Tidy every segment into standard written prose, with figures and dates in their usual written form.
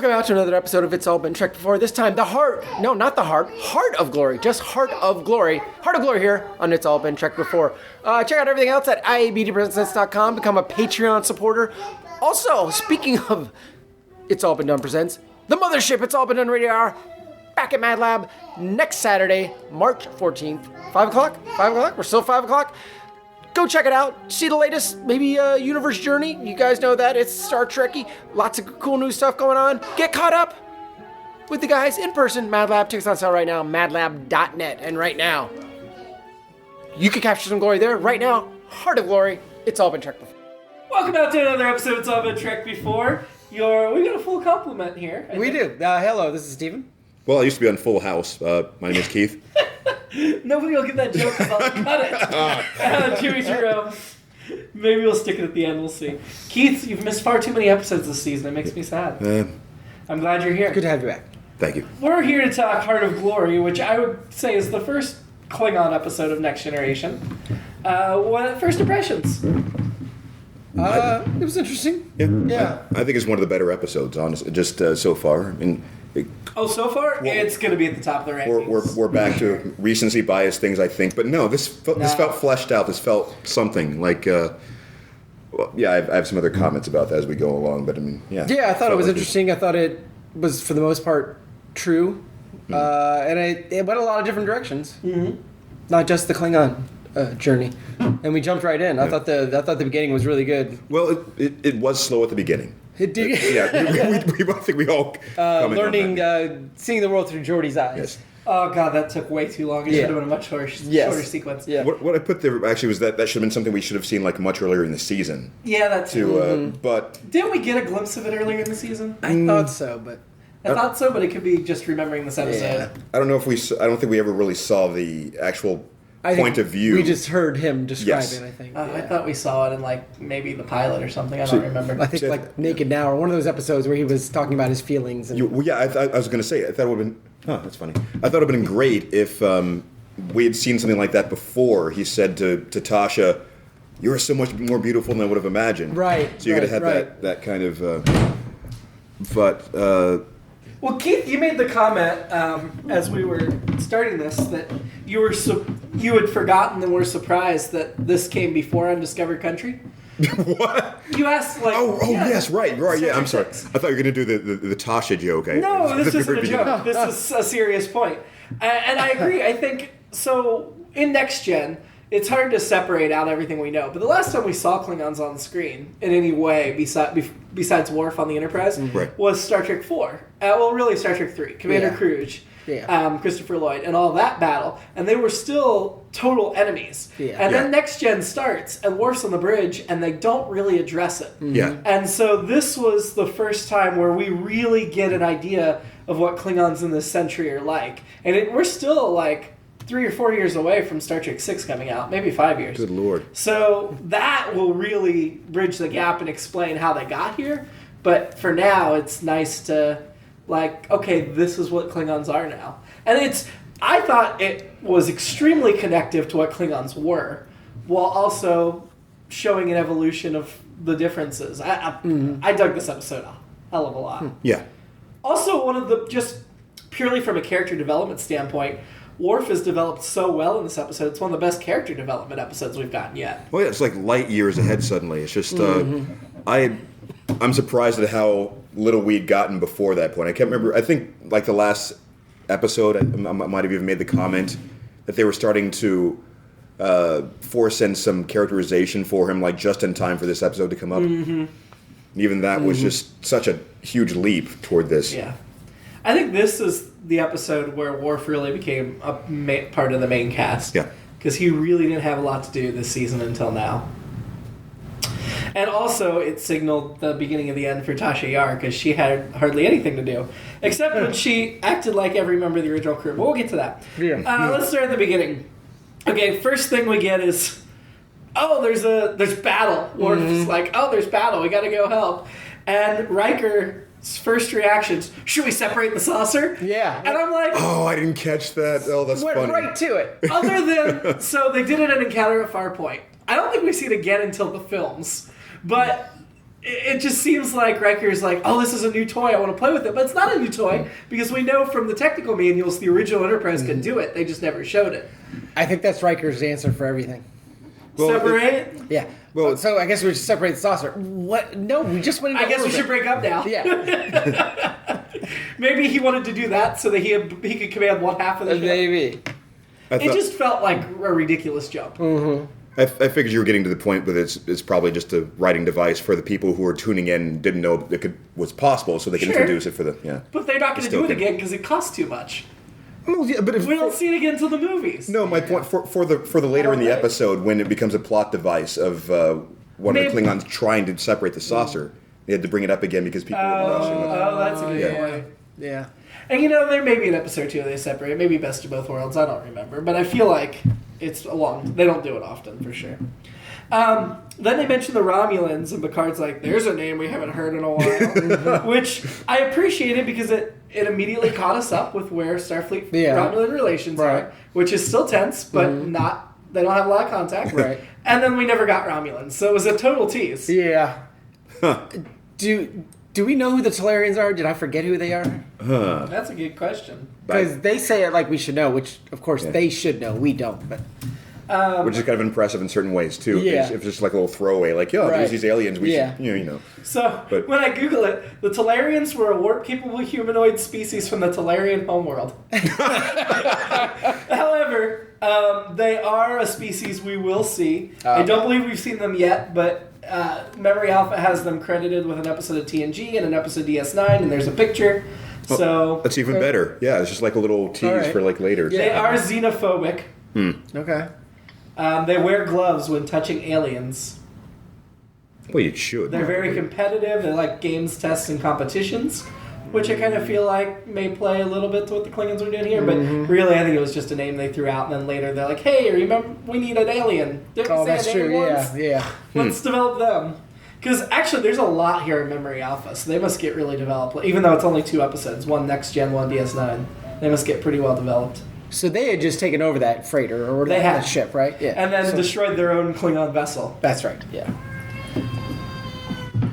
Welcome out to another episode of It's All Been Trek Before. This time, Heart of Glory. Just Heart of Glory. Heart of Glory here on It's All Been Trek Before. Check out everything else at IABDpresents.com. Become a Patreon supporter. Also, speaking of It's All Been Done Presents, the mothership It's All Been Done Radio Hour, back at Mad Lab next Saturday, March 14th. 5 o'clock? 5 o'clock? We're still 5 o'clock? Go check it out. See the latest, maybe universe journey. You guys know that. It's Star Trek-y. Lots of cool new stuff going on. Get caught up with the guys in person. Mad Lab tickets on sale right now. madlab.net. And right now, you can capture some glory there. Right now, Heart of Glory. It's all been Trek before. Welcome out to another episode of It's All Been Trek Before. We got a full complement here. We do. Hello, this is Steven. Well, I used to be on Full House. My name is Keith. Nobody will get that joke because I'll cut it. Chewy Jerome. Maybe we'll stick it at the end. We'll see. Keith, you've missed far too many episodes this season. It makes me sad. I'm glad you're here. Good to have you back. Thank you. We're here to talk Heart of Glory, which I would say is the first Klingon episode of Next Generation. First impressions? It was interesting. Yeah. I think it's one of the better episodes, honestly, just so far. I mean, so far, it's going to be at the top of the rankings. we're back to recency bias things, I think. But no, this felt fleshed out. This felt something like. I have some other comments about that as we go along. But I mean, yeah. Yeah, I thought it was interesting. I thought it was, for the most part, true. And it went a lot of different directions. Mm-hmm. Not just the Klingon journey. And we jumped right in. I thought the beginning was really good. Well, it was slow at the beginning. It did. I think we all learning, seeing the world through Geordi's eyes. Yes. Oh god, that took way too long. It should have been a much shorter sequence. Yeah. What I put there actually was that should have been something we should have seen like much earlier in the season. Yeah, that's true. But didn't we get a glimpse of it earlier in the season? I thought so, but it could be just remembering this episode. Yeah. I don't think we ever really saw the actual point of view. We just heard him describe it, I think. I thought we saw it in maybe the pilot or something. I don't remember. I think Naked Now, or one of those episodes where he was talking about his feelings. And I was going to say, I thought it would have been, that's funny. I thought it would have been great if we had seen something like that before. He said to Tasha, "You're so much more beautiful than I would have imagined." Right. So you could have had that kind of, Well, Keith, you made the comment as we were starting this that you had forgotten and were surprised that this came before Undiscovered Country. What? You asked yes, right. Yeah, I'm sorry. I thought you were going to do the Tasha joke. No, this isn't a joke. This is a serious point, and I agree. I think so. In Next Gen, it's hard to separate out everything we know. But the last time we saw Klingons on the screen in any way besides Worf on the Enterprise was Star Trek 4. Really Star Trek 3. Commander Kruge, Christopher Lloyd, and all that battle. And they were still total enemies. Yeah. And then Next Gen starts, and Worf's on the bridge, and they don't really address it. Mm-hmm. Yeah. And so this was the first time where we really get an idea of what Klingons in this century are like. And we're still 3 or 4 years away from Star Trek 6 coming out, maybe 5 years. Good Lord. So that will really bridge the gap and explain how they got here. But for now, it's nice to, okay, this is what Klingons are now. And I thought it was extremely connective to what Klingons were, while also showing an evolution of the differences. I dug this episode a hell of a lot. Yeah. Also, one of the, just purely from a character development standpoint, Worf has developed so well in this episode. It's one of the best character development episodes we've gotten yet. Well, yeah, it's like light years ahead suddenly. It's just, I'm surprised at how little we'd gotten before that point. I can't remember. I think, the last episode, I might have even made the comment that they were starting to force in some characterization for him, just in time for this episode to come up. Mm-hmm. Even that was just such a huge leap toward this. Yeah. I think this is the episode where Worf really became a part of the main cast. Yeah. Because he really didn't have a lot to do this season until now. And also, it signaled the beginning of the end for Tasha Yar, because she had hardly anything to do. Except when she acted like every member of the original crew. But we'll get to that. Yeah. Let's start at the beginning. Okay, first thing we get is, there's battle. Worf's there's battle, we gotta go help. And Riker's first reactions, should we separate the saucer? Yeah. And I'm like... Oh, I didn't catch that. Oh, that's went funny. right to it. Other than... So they did it in Encounter at Farpoint. I don't think we see it again until the films. But it just seems like Riker's like, oh, this is a new toy, I want to play with it. But it's not a new toy, because we know from the technical manuals the original Enterprise could do it. They just never showed it. I think that's Riker's answer for everything. Well, Separate? Yeah. Well, So I guess we should separate the saucer. What? No, we just went into I guess we orbit. should break up now. Yeah. Maybe he wanted to do that so that he could command one half of the ship. Maybe. It just felt like a ridiculous jump. I figured you were getting to the point that it's probably just a writing device for the people who were tuning in and didn't know it was possible, so they can Sure. introduce it for the But they're not going to Still do it can- again because it costs too much. Well, yeah, but if, We don't see it again until the movies. no, my point for the later in the Right. episode when it becomes a plot device of one of the Maybe- Klingons trying to separate the saucer, they had to bring it up again because people were rushing it. Oh, that's a good Yeah. point. Yeah. And there may be an episode too they separate. Maybe Best of Both Worlds. I don't remember, but I feel like it's a long. They don't do it often for sure. Then they mention the Romulans, and Picard's like, "There's a name we haven't heard in a while," which I appreciated because it immediately caught us up with where Starfleet Yeah. Romulan relations Right. are, which is still tense, but not. They don't have a lot of contact. Right. And then we never got Romulans, so it was a total tease. Yeah. Do we know who the Talarians are? Did I forget who they are? That's a good question. Because they say it like we should know, which of course they should know. We don't, but Which is kind of impressive in certain ways too. Yeah. If it's just like a little throwaway, like, Right. there's these aliens. We Yeah. should, you know. So, But- when I Google it, the Talarians were a warp-capable humanoid species from the Talarian homeworld. However, they are a species we will see. I don't believe we've seen them yet, but Memory Alpha has them credited with an episode of TNG and an episode of DS9, and there's a picture. So, That's even better. Yeah, it's just like a little tease Alright. for like later. they are xenophobic. okay. They wear gloves when touching aliens. Well, you should. They're very competitive. They like games, tests, and competitions, which I kind of feel like may play a little bit to what the Klingons are doing here. But really, I think it was just a name they threw out, and then later they're like, "Hey, remember we need an alien? Didn't we Oh, say that's a name true. once? Yeah. Let's develop them." Because actually, there's a lot here in Memory Alpha, so they must get really developed. Even though it's only 2 episodes, one next gen, one DS9, they must get pretty well developed. So they had just taken over that freighter or They that had. ship, right? Yeah. And then So- destroyed their own Klingon vessel. That's right. Yeah.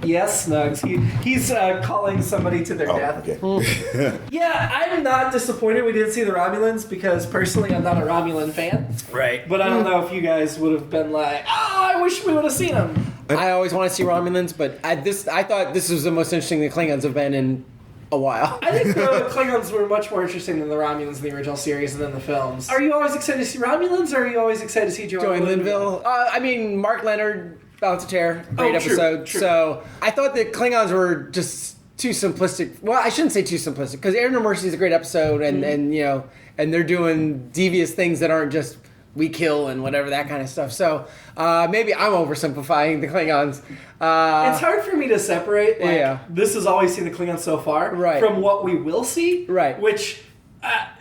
Yes, Snugs. He's calling somebody to their death. Okay. Yeah, I'm not disappointed we didn't see the Romulans because personally I'm not a Romulan fan. Right. But I don't know if you guys would have been like, oh, I wish we would have seen them. I always want to see Romulans, but I thought this was the most interesting the Klingons have been in a while. I think the Klingons were much more interesting than the Romulans in the original series and in the films. Are you always excited to see Romulans or are you always excited to see Joey Linville. I mean, Mark Leonard, Balance of Terror, great Oh, true, episode. true. So I thought the Klingons were just too simplistic. Well, I shouldn't say too simplistic because Air No Mercy is a great episode, and and they're doing devious things that aren't just we kill and whatever that kind of stuff. So maybe I'm oversimplifying the Klingons. It's hard for me to separate, like, Yeah. this is all we've seen the Klingons so far, Right. from what we will see, Right. which...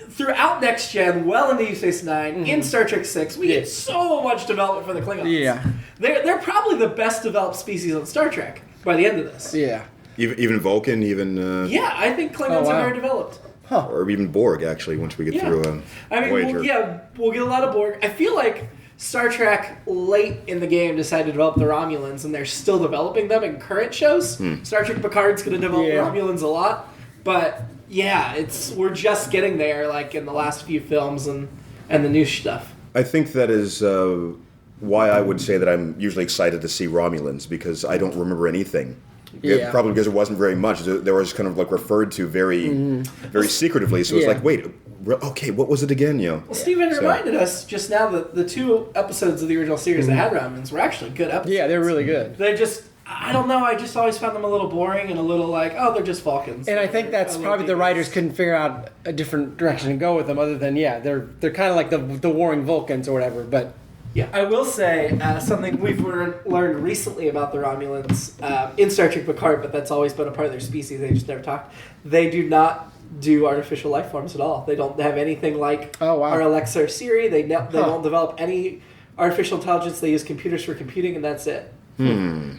throughout Next Gen, well into Deep Space Nine, in Star Trek 6, we get so much development for the Klingons. Yeah. They're probably the best developed species on Star Trek by the end of this. Yeah. Even Vulcan, even Yeah, I think Klingons Oh, wow. are very developed. or even Borg actually. Once we get Yeah. through I mean, Voyager. we'll get a lot of Borg. I feel like Star Trek late in the game decided to develop the Romulans, and they're still developing them in current shows. Star Trek Picard's going to develop Yeah. the Romulans a lot, but yeah, we're just getting there, like in the last few films and the new stuff. I think that is why I would say that I'm usually excited to see Romulans because I don't remember anything. Yeah. Probably because there wasn't very much. They were just kind of like referred to very secretively. So it's Yeah. like, wait, okay, what was it again? You know. Well, Steven So- reminded us just now that the 2 episodes of the original series that had Romulans were actually good episodes. Yeah, they're really good. They just, I don't know, I just always found them a little boring and a little like, oh, they're just Vulcans. And I think that's A little probably the devious. writers couldn't figure out a different direction to go with them, other than they're kind of like the warring Vulcans or whatever. But Yeah, I will say something we've learned recently about the Romulans in Star Trek Picard, but that's always been a part of their species. They just never talked. They do not do artificial life forms at all. They don't have anything like Oh, wow. our Alexa or Siri. They don't develop any artificial intelligence. They use computers for computing, and that's it.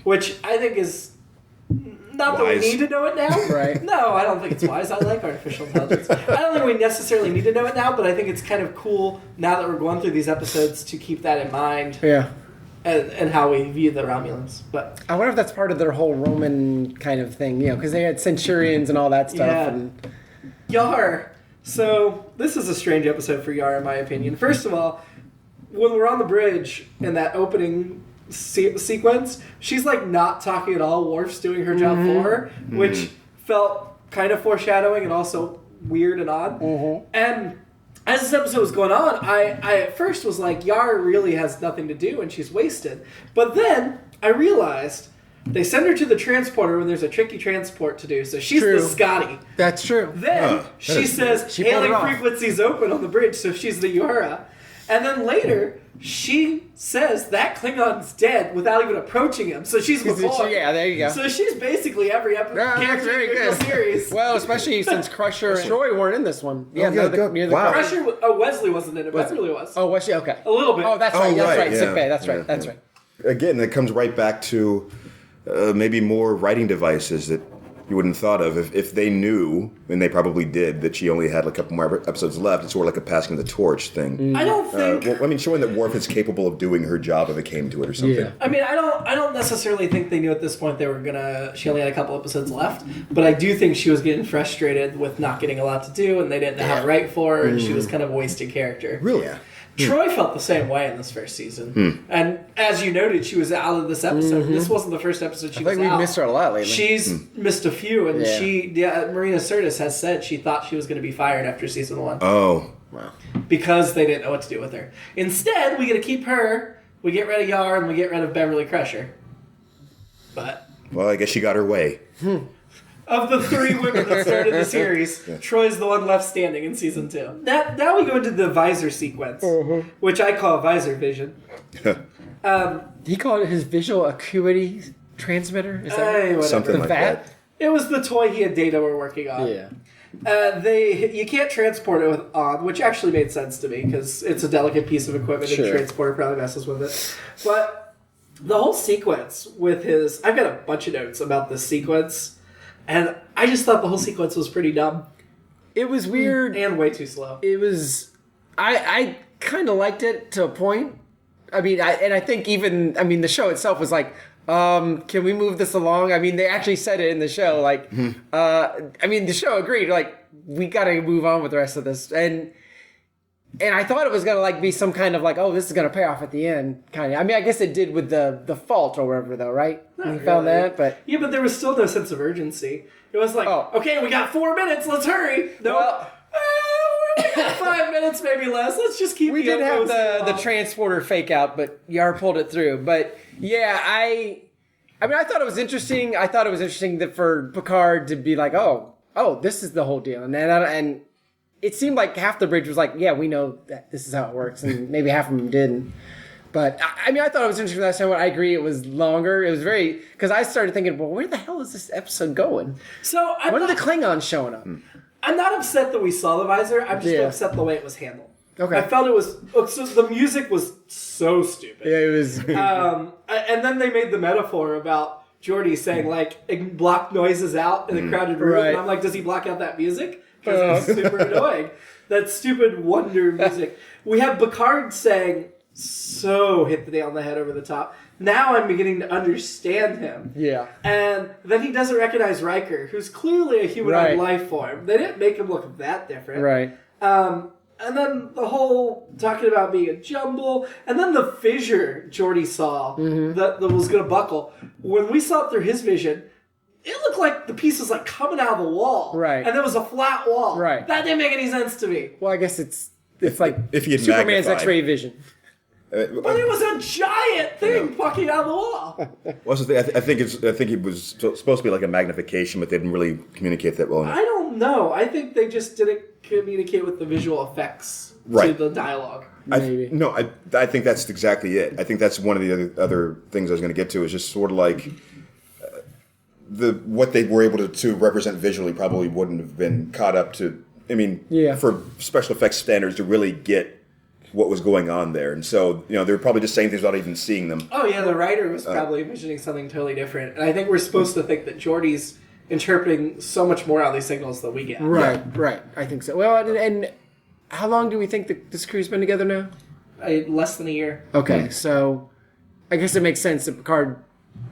Which I think is not that we Wise. need to know it now. Right. No, I don't think it's wise. I like artificial intelligence. I don't think we necessarily need to know it now, but I think it's kind of cool now that we're going through these episodes to keep that in mind. yeah, and how we view the Romulans. But I wonder if that's part of their whole Roman kind of thing, because they had centurions and all that stuff. Yeah. And Yar. So this is a strange episode for Yar, in my opinion. First of all, when we're on the bridge in that opening sequence, she's like not talking at all. Worf's doing her job for her, which felt kind of foreshadowing and also weird and odd. And as this episode was going on, I at first was like, Yar really has nothing to do and she's wasted. But then I realized they send her to the transporter when there's a tricky transport to do, so she's True. the Scotty. that's true. Then she says She pulled it hailing off. frequencies open on the bridge, so she's the Yura. And then later, she says that Klingon's dead without even approaching him, so she's McCoy. Yeah, there you go. So she's basically every That's character very in the good. series. Well, especially since Crusher and Troy weren't in this one. yeah, near good. near Wow. Crusher. Wesley wasn't in it, Beverly was. Oh, was she? Okay. A little bit. Oh, that's Oh, right. That's right, right. yeah. Sick bay. That's Yeah, right. That's yeah. right. Again, it comes right back to maybe more writing devices that you wouldn't have thought of if they knew, and they probably did, that she only had like a couple more episodes left. It's sort of like a passing the torch thing. I don't think... Well, I mean, showing that Worf is capable of doing her job if it came to it or something. Yeah. I mean, I don't necessarily think they knew at this point they were gonna. She only had a couple episodes left, but I do think she was getting frustrated with not getting a lot to do, and they didn't know how to write for her, and she was kind of a wasted character. Really? Yeah. Troy felt the same way in this first season, and as you noted, she was out of this episode. This wasn't the first episode she I think was out. we've missed her a lot lately. She's missed a few, and Yeah. Marina Sirtis has said she thought she was going to be fired after season 1 Oh. Wow. because they didn't know what to do with her. Instead, we get to keep her. We get rid of Yar, and we get rid of Beverly Crusher. But Well, I guess she got her way. of the 3 women that started the series, Troy's the one left standing in season 2. Now we go into the visor sequence, which I call visor vision. He called it his visual acuity transmitter. Is that Whatever. Something the like VAT? that. It was the toy he and Data were working on. Yeah. You can't transport it with on, which actually made sense to me because it's a delicate piece of equipment and the Sure. transporter probably messes with it. But the whole sequence with his... I've got a bunch of notes about this sequence, and I just thought the whole sequence was pretty dumb It was weird. and way too slow. It was. I kind of liked it to a point. I mean, I think even. I mean, the show itself was like, can we move this along? I mean, they actually said it in the show. Like, I mean, the show agreed. Like, we got to move on with the rest of this. And I thought it was gonna like be some kind of like, oh, this is gonna pay off at the end, kind of. I mean, I guess it did with the fault or whatever, though, right? We found really. that, but Yeah, but there was still no sense of urgency. It was like, Oh. okay, we got 4 minutes, let's hurry. No, Well- we got 5 minutes, maybe less. Let's just keep. we did have elbows the along. transporter fake out, but Yar pulled it through. But yeah, I mean, I thought it was interesting. I thought it was interesting that for Picard to be like, oh, this is the whole deal, and it seemed like half the bridge was like, yeah, we know that this is how it works, and maybe half of them didn't. But I mean, I thought it was interesting last time. I agree, it was longer. It was very because I started thinking, well, where the hell is this episode going? So When are the Klingons showing up? I'm not upset that we saw the visor. I'm just Yeah. upset the way it was handled. Okay. I felt it was. So the music was so stupid. Yeah, it was. And then they made the metaphor about Geordi saying like block noises out in a crowded room, Right. and I'm like, does he block out that music? Because it's super annoying. That stupid wonder music. We have Picard saying, "So hit the nail on the head over the top." Now I'm beginning to understand him. Yeah. And then he doesn't recognize Riker, who's clearly a humanoid Right. life form. They didn't make him look that different. Right. And then the whole talking about being a jumble, and then the fissure Geordi saw that was going to buckle. When we saw it through his vision, it looked like the piece was like coming out of the wall. Right. And there was a flat wall. Right. That didn't make any sense to me. Well, I guess it's like if he had Superman's magnified. X-ray vision. But it was a giant thing bucking out of the wall. Well, that's the thing. I think it was supposed to be like a magnification, but they didn't really communicate that well enough. I don't know. I think they just didn't communicate with the visual effects to Right. the dialogue. Maybe. I think that's exactly it. I think that's one of the other things I was going to get to is just sort of like what they were able to represent visually probably wouldn't have been caught up to. I mean, Yeah. for special effects standards to really get what was going on there, and so they were probably just saying things without even seeing them. Oh yeah, the writer was probably envisioning something totally different. And I think we're supposed to think that Geordi's interpreting so much more out of these signals than we get. Right, right. I think so. Well, and how long do we think this crew's been together now? Less than a year. Okay, so I guess it makes sense that Picard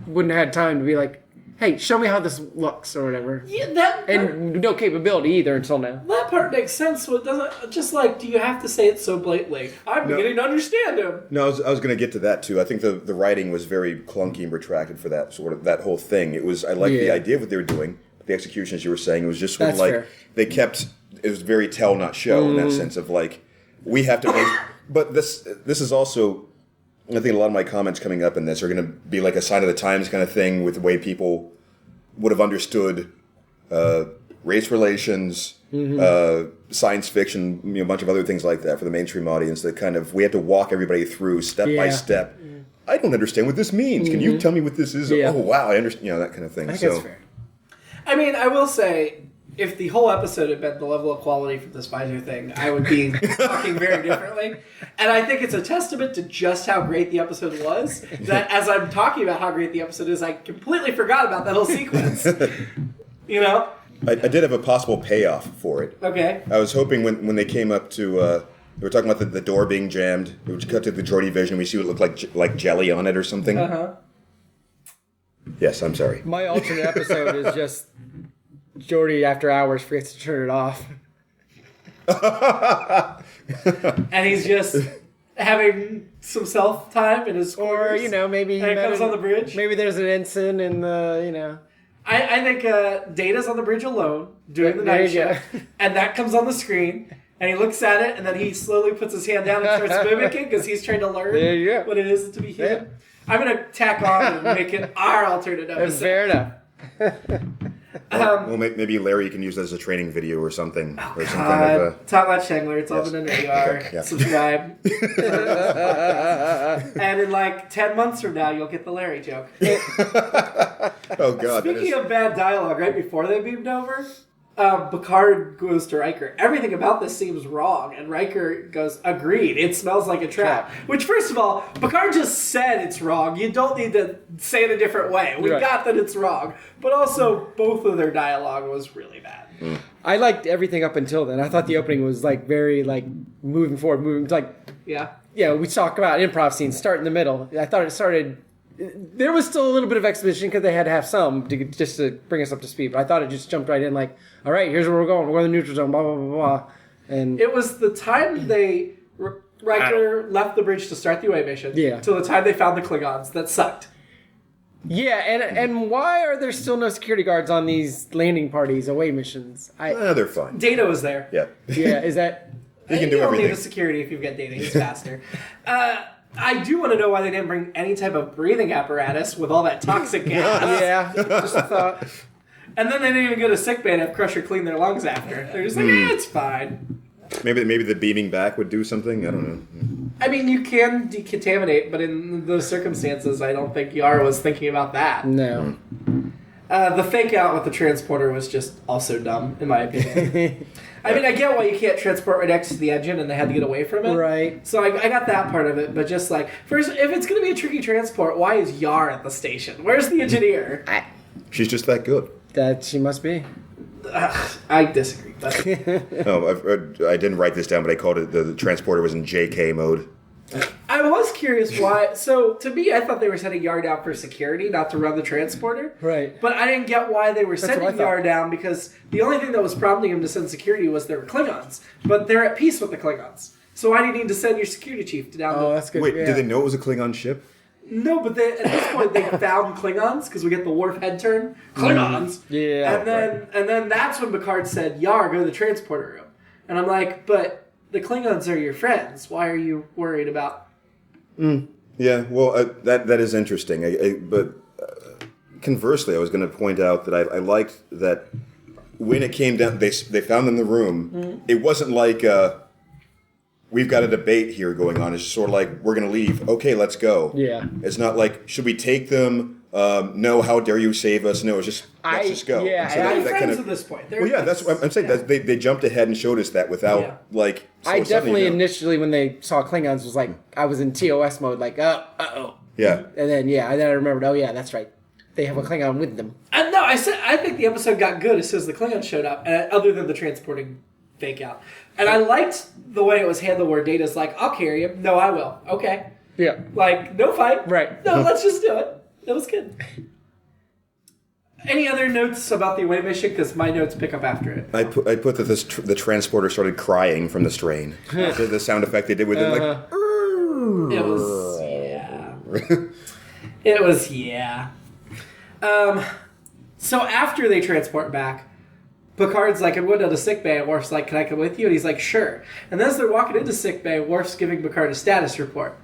wouldn't have had time to be like, hey, show me how this looks or whatever. Yeah, and no capability either until now. that part makes sense. But doesn't just like, do you have to say it so blatantly? I'm beginning to understand him. No, I was going to get to that too. I think the writing was very clunky and retracted for that whole thing. It was I liked the idea of what they were doing, but the execution, as you were saying, it was just sort of like fair. they kept. It was very tell not show in that sense of like we have to make. But this is also. I think a lot of my comments coming up in this are going to be like a sign of the times kind of thing with the way people would have understood race relations, science fiction, a bunch of other things like that for the mainstream audience that kind of, we had to walk everybody through step by step. I don't understand what this means. Can you tell me what this is? Yeah. Oh, wow, I understand, that kind of thing. I think that's fair. I mean, I will say, if the whole episode had been the level of quality from this Pfizer thing, I would be talking very differently. And I think it's a testament to just how great the episode was, that as I'm talking about how great the episode is, I completely forgot about that whole sequence. You know? I did have a possible payoff for it. Okay. I was hoping when they came up to, they were talking about the door being jammed, it would cut to the Geordi vision, we see what looked like jelly on it or something. Uh-huh. Yes, I'm sorry. My alternate episode is just Geordi after hours forgets to turn it off. And he's just having some self-time in his quarters. Or, maybe... And he comes on the bridge. Maybe there's an ensign in the, I think Data's on the bridge alone, doing the night shift. And that comes on the screen. And he looks at it, and then he slowly puts his hand down and starts mimicking because he's trying to learn what it is to be human. Yeah. I'm going to tack on and make it our alternate episode. Fair enough. Well, maybe Larry can use that as a training video or something. Oh, or some kind of Talk about Schengler. It's all been in radar. Okay, yeah. Subscribe. And in like 10 months from now, you'll get the Larry joke. Oh, God. Speaking of bad dialogue, right before they beamed over, Picard goes to Riker. Everything about this seems wrong. And Riker goes, agreed, it smells like a trap. Which, first of all, Picard just said it's wrong. You don't need to say it a different way. We got that it's wrong. But also, both of their dialogue was really bad. I liked everything up until then. I thought the opening was very moving forward, Yeah. We talk about improv scenes, start in the middle. I thought it started... There was still a little bit of exposition because they had to have some just to bring us up to speed. But I thought it just jumped right in all right, here's where we're going. We're going to the neutral zone, blah, blah, blah, blah. And it was the time Riker left the bridge to start the away mission till the time they found the Klingons that sucked. Yeah, and why are there still no security guards on these landing parties, away missions? They're fine. Data was there. Yeah. Yeah, is that... You can do You don't everything. need the security if you've got Data. He's faster. I do want to know why they didn't bring any type of breathing apparatus with all that toxic gas. Yeah, just a thought. And then they didn't even go to sickbay and have Crusher clean their lungs after. They're just like, it's fine. Maybe the beaming back would do something. I don't know. I mean, you can decontaminate, but in those circumstances, I don't think Yara was thinking about that. No. The fake out with the transporter was just also dumb, in my opinion. I mean, I get why you can't transport right next to the engine and they had to get away from it. Right. So I got that part of it, but just first, if it's going to be a tricky transport, why is Yar at the station? Where's the engineer? She's just that good. That she must be. I disagree. But No, I didn't write this down, but I called it the transporter was in JK mode. I was curious why. So, to me, I thought they were setting Yar down for security, not to run the transporter. Right. But I didn't get why they were what I sending thought. Yar down, because the only thing that was prompting him to send security was there were Klingons. But they're at peace with the Klingons. So why do you need to send your security chief down Oh, that's good. Wait, yeah. did they know it was a Klingon ship? No, but at this point they found Klingons, because we get the Worf head turn. Klingons! Yeah. And then that's when Picard said, Yar, go to the transporter room. And I'm like, but the Klingons are your friends. Why are you worried about... Yeah, well, that is interesting. But conversely, I was going to point out that I liked that when it came down, they found them in the room. It wasn't like we've got a debate here going on. It's just sort of like we're going to leave. Okay, let's go. Yeah. It's not like should we take them? No, how dare you save us? No, it's just let's just go. yeah, And so They're that friends kind of, at this point. well, yeah, that's what I'm saying. Yeah. They jumped ahead and showed us that without Yeah. I definitely suddenly, initially when they saw Klingons was like I was in TOS mode, uh-oh. Yeah. And then and then I remembered, oh yeah, that's right. They have a Klingon with them. No, I think the episode got good as soon as the Klingons showed up, other than the transporting fake out. And I liked the way it was handled where Data's like, I'll carry him. No, I will. Okay. Yeah. Like, no fight. Right. No, let's just do it. That was good. Any other notes about the away mission? Because my notes pick up after it. I put that the transporter started crying from the strain. The sound effect they did with it, like. It was, it was, So after they transport back, Picard's like, I'm going to the sick bay, and Worf's like, can I come with you? And he's like, sure. And then as they're walking into sick bay, Worf's giving Picard a status report.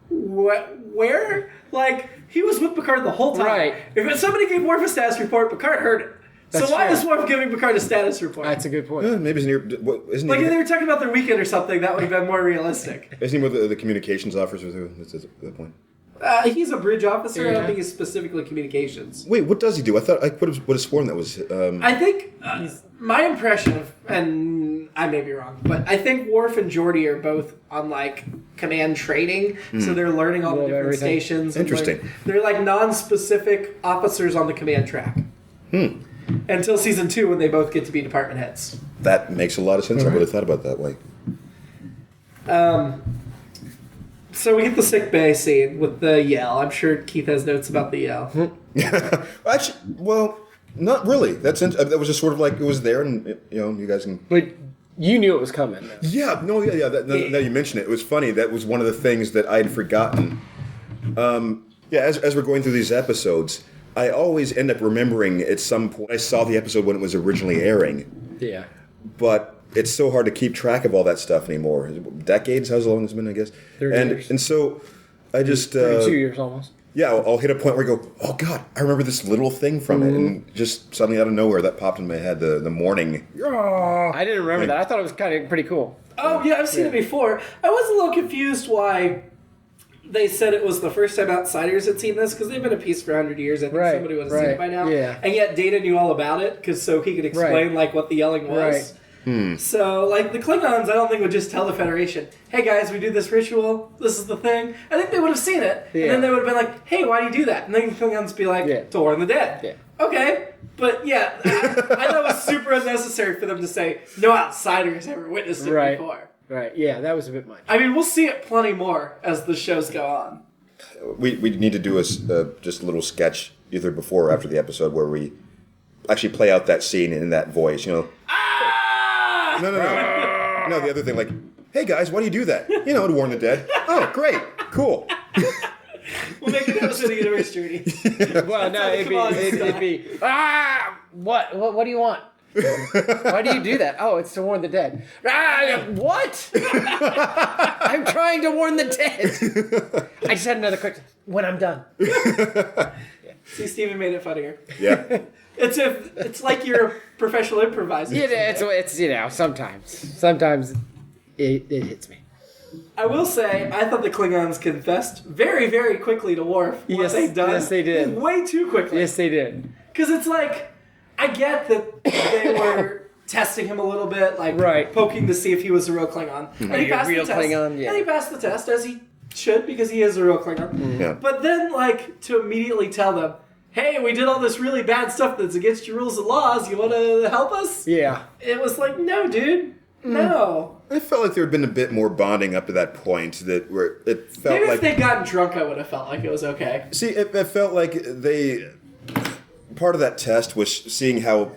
Where? Like, he was with Picard the whole time. Right. If somebody gave Worf a status report, Picard heard it. That's so why fair. is Worf giving Picard a status report? That's a good point. Maybe isn't Like, he? if they were talking about their weekend or something, that would have been more realistic. Isn't he what the communications officer was at that point? He's a bridge officer. I don't Yeah. think he's specifically communications. Wait, what does he do? I thought I would have sworn that was. I think my impression of, and I may be wrong, but I think Worf and Geordi are both on like command training, so they're learning all the Well, different everything. stations. and Interesting. They're like non-specific officers on the command track. Until season 2, when they both get to be department heads. That makes a lot of sense. I would have thought about it that way. So we get the sick bay scene with the yell. I'm sure Keith has notes about the yell. Actually, well, not really. That was just sort of like it was there, and you guys can. But you knew it was coming. Though. Yeah, no, yeah. Now you mention it, it was funny. That was one of the things that I'd forgotten. As we're going through these episodes, I always end up remembering at some point. I saw the episode when it was originally airing, Yeah. but it's so hard to keep track of all that stuff anymore. Decades, how long it's been, I guess. 30 years. And so I just 32 years almost. yeah, I'll hit a point where I go, oh God, I remember this little thing from it, and just suddenly out of nowhere that popped in my head. The morning. I didn't remember that. I thought it was kind of pretty cool. Oh, yeah, I've seen it before. I was a little confused why they said it was the first time outsiders had seen this, because they've been a piece for 100 years. I think Right, somebody would have seen it by now. yeah. And yet Data knew all about it, so he could explain like what the yelling was. Right. So, like, the Klingons, I don't think would just tell the Federation, hey guys, we do this ritual, this is the thing. I think they would have seen it, and then they would have been like, hey, why do you do that? And then the Klingons would be like, to warn the dead. Yeah. Okay, but yeah, I thought it was super unnecessary for them to say, no outsiders ever witnessed it Right. before. Right. Yeah, that was a bit much. I mean, we'll see it plenty more as the shows go on. We need to do just a little sketch either before or after the episode where we actually play out that scene in that voice. Ah! No. No, the other thing, like, hey guys, why do you do that? To warn the dead. Oh, great, cool. We'll make an episode of Universe Journey. Well, no, it'd be what do you want? Why do you do that? Oh, it's to warn the dead. What? I'm trying to warn the dead. I just had another quick. When I'm done. See, Steven made it funnier. Yeah. It's like you're a professional improviser. Yeah, it's sometimes it hits me. I will say, I thought the Klingons confessed very, very quickly to Worf what they'd done. Yes, they did. Way too quickly. Yes, they did. Because it's like, I get that they were testing him a little bit, like Right. poking to see if he was a real Klingon. And he passed real the test. Klingon? Yeah. And he passed the test, as he should, because he is a real Klingon. Yeah. But then, like, to immediately tell them, hey, we did all this really bad stuff that's against your rules and laws, you want to help us? Yeah. It was like, no, dude. No. I felt like there had been a bit more bonding up to that point where it felt Maybe like. if they'd gotten drunk, I would have felt like it was okay. See, it felt like part of that test was seeing how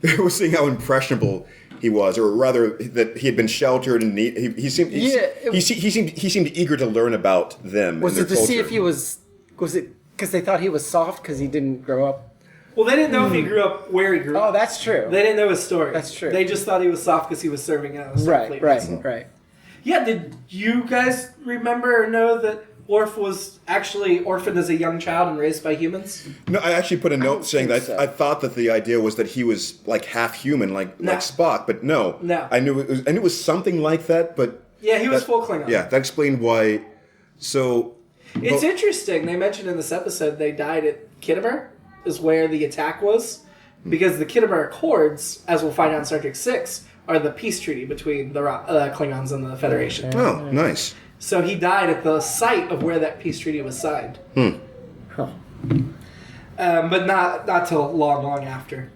impressionable he was, or rather that he had been sheltered and he seemed eager to learn about them. Was and it their to see culture. if he was it because they thought he was soft because he didn't grow up? Well, they didn't know if he grew up where he grew up. Oh, that's true. They didn't know his story. That's true. They just thought he was soft because he was serving out of Starfleet. Right. Yeah, did you guys remember or know that Worf was actually orphaned as a young child and raised by humans? No, I actually put a note saying that so. I thought that the idea was that he was like half human, like Spock, but no. I knew it was something like that, but Yeah, he was full Klingon. yeah, that explained why. So It's interesting. They mentioned in this episode they died at Kittimer, is where the attack was, because the Kittimer Accords, as we'll find out in Star Trek 6, are the peace treaty between the Klingons and the Federation. oh, nice. So he died at the site of where that peace treaty was signed. Huh. But not till long after.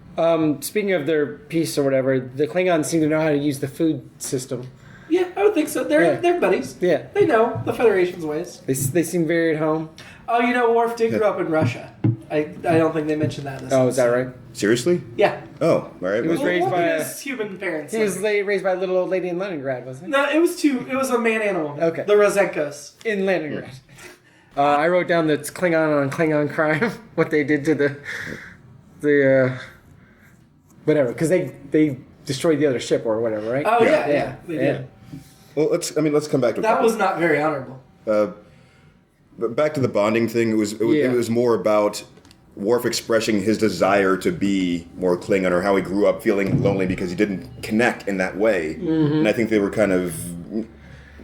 Speaking of their peace or whatever, the Klingons seem to know how to use the food system. Yeah, I would think so. They're buddies. Yeah. They know the Federation's ways. They seem very at home. Oh, Worf did grow up in Russia. I don't think they mentioned that. In this Is that episode. right? Seriously? Yeah. Oh, all right. He was Well, raised Worf by has human parents. He was raised by a little old lady in Leningrad, wasn't he? No, it was two. It was a man and a woman. Okay. The Rosenkos. In Leningrad. I wrote down that's Klingon on Klingon crime. What they did to the whatever, because they destroyed the other ship or whatever, right? Oh yeah. They did. well, let's come back to That was not very honorable. But back to the bonding thing. It was more about Worf expressing his desire to be more Klingon, or how he grew up feeling lonely because he didn't connect in that way. Mm-hmm. And I think they were kind of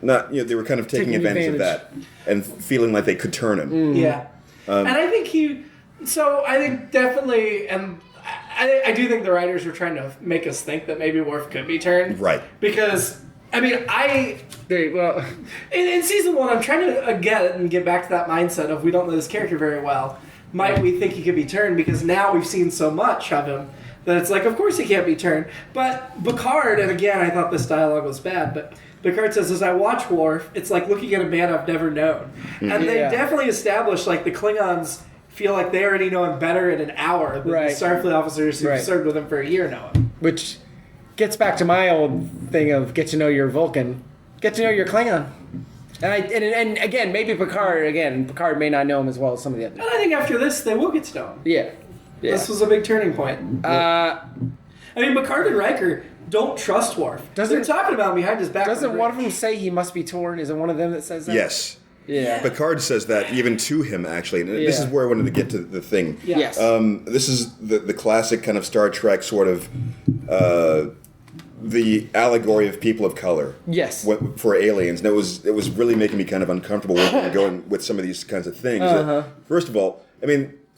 they were kind of taking advantage of that and feeling like they could turn him. Mm. Yeah. And I think I think definitely, and I do think the writers were trying to make us think that maybe Worf could be turned. Right. Because, in season 1, I'm trying to get back to that mindset of we don't know this character very well. Might we think he could be turned? Because now we've seen so much of him that it's like, of course he can't be turned. But Picard, and again, I thought this dialogue was bad, but Picard says, as I watch Worf, it's like looking at a man I've never known. And they definitely established, like, the Klingons feel like they already know him better in an hour than the Starfleet officers who've served with him for a year know him. Which gets back to my old thing of get to know your Vulcan, get to know your Klingon. And again, maybe Picard may not know him as well as some of the others. And I think after this, they will get to know him. Yeah. This was a big turning point. Picard and Riker don't trust Worf. They're talking about him behind his back. Doesn't one of them say he must be torn? Is it one of them that says that? Yes. Yeah. Picard says that even to him, actually. And this is where I wanted to get to the thing. Yeah. Yes. This is the classic kind of Star Trek sort of the allegory of people of color. Yes. For aliens. And it was really making me kind of uncomfortable going with some of these kinds of things. First of all,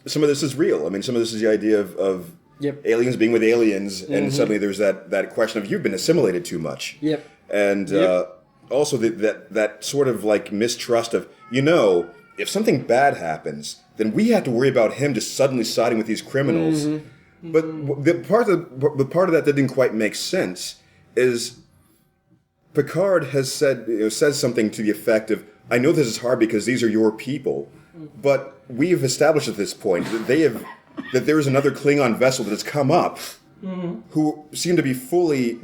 some of this is real. Some of this is the idea of aliens being with aliens, and suddenly there's that question of you've been assimilated too much. Yep. And also that sort of like mistrust of, if something bad happens, then we have to worry about him just suddenly siding with these criminals. But the part of that didn't quite make sense is Picard has says something to the effect of, I know this is hard because these are your people, but we have established at this point that there is another Klingon vessel that has come up who seem to be fully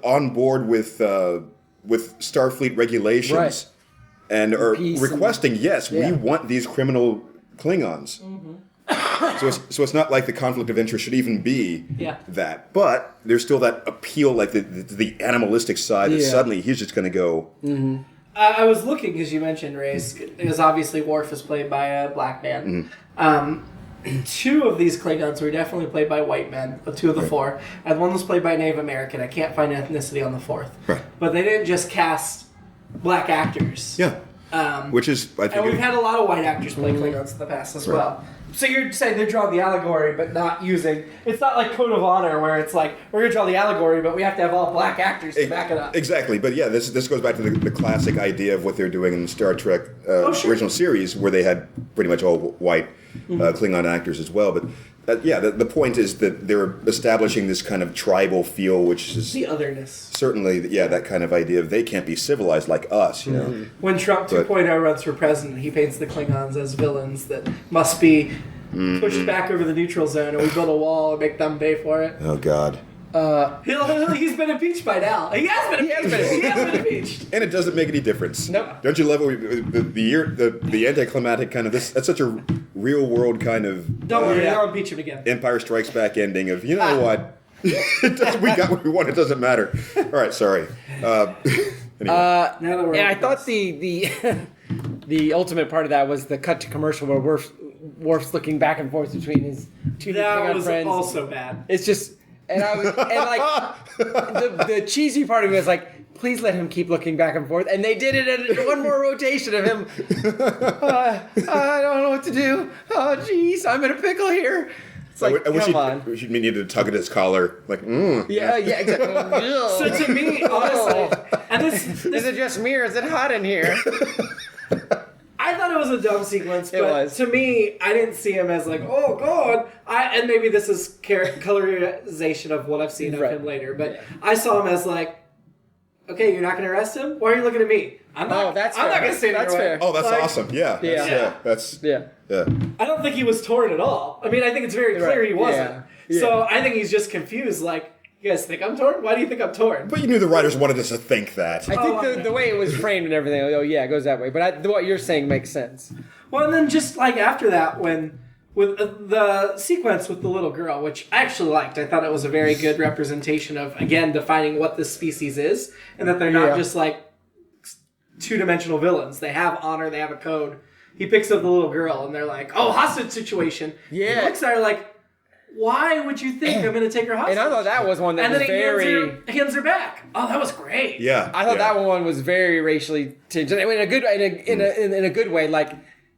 on board with Starfleet regulations and are requesting, we want these criminal Klingons. So it's not like the conflict of interest should even be that, but there's still that appeal, like the animalistic side that suddenly he's just going to go. I was looking because you mentioned race, because obviously Worf is played by a black man. Two of these Klingons were definitely played by white men, two of the four, and one was played by Native American. I can't find ethnicity on the fourth. Right. But they didn't just cast black actors. Yeah. Which is, I think... And we've had a lot of white actors play Klingons in the past as well. So you're saying they're drawing the allegory, but not using... It's not like Code of Honor, where it's like, we're going to draw the allegory, but we have to have all black actors to back it up. Exactly. But yeah, this goes back to the classic idea of what they're doing in the Star Trek original series, where they had pretty much all white Klingon actors as well. But the point is that they're establishing this kind of tribal feel, which is... The otherness. Certainly, that kind of idea of they can't be civilized like us, know. When Trump 2.0 runs for president, he paints the Klingons as villains that must be pushed back over the neutral zone, and we build a wall and make them pay for it. Oh, God. He's been impeached by now. He has been impeached. And it doesn't make any difference. Nope. Don't you love the anticlimactic kind of this? That's such a real world kind of. Don't worry, I'll impeach him again. Empire Strikes Back ending of what? We got what we want. It doesn't matter. All right, sorry. Anyway. And I thought the ultimate part of that was the cut to commercial where Worf's looking back and forth between his two Klingon friends. That was also bad. It's just. And the cheesy part of me was like, please let him keep looking back and forth. And they did it in one more rotation of him. I don't know what to do. Oh, jeez, I'm in a pickle here. It's like, I wish come on. he needed to tug at his collar. Like, Yeah, exactly. So to me, honestly, and this is it just me or is it hot in here? I thought it was a dumb sequence, but It was. to me, I didn't see him as like, oh god. And maybe this is colorization of what I've seen of him later, but I saw him as like, okay, you're not going to arrest him? Why are you looking at me? I'm not that's I'm fair. not going to stand That's in your fair. way. Oh, that's Like, awesome. Yeah. Yeah. I don't think he was torn at all. I mean, I think it's very clear Right. he wasn't. Yeah. So I think he's just confused. Like, you guys think I'm torn? Why do you think I'm torn? But you knew the writers wanted us to think that. I think the way it was framed and everything, it goes that way. But what you're saying makes sense. Well, and then just like after that, with the sequence with the little girl, which I actually liked. I thought it was a very good representation of, again, defining what this species is, and that they're not just like two-dimensional villains. They have honor, they have a code. He picks up the little girl, and they're like, oh, hostage situation. Yeah. He looks at her like, why would you think I'm going to take her hostage? And I thought that was one that and was then very... he hands her back. Oh, that was great. Yeah. I thought that one was very racially tinged. In a good in a good way. Like,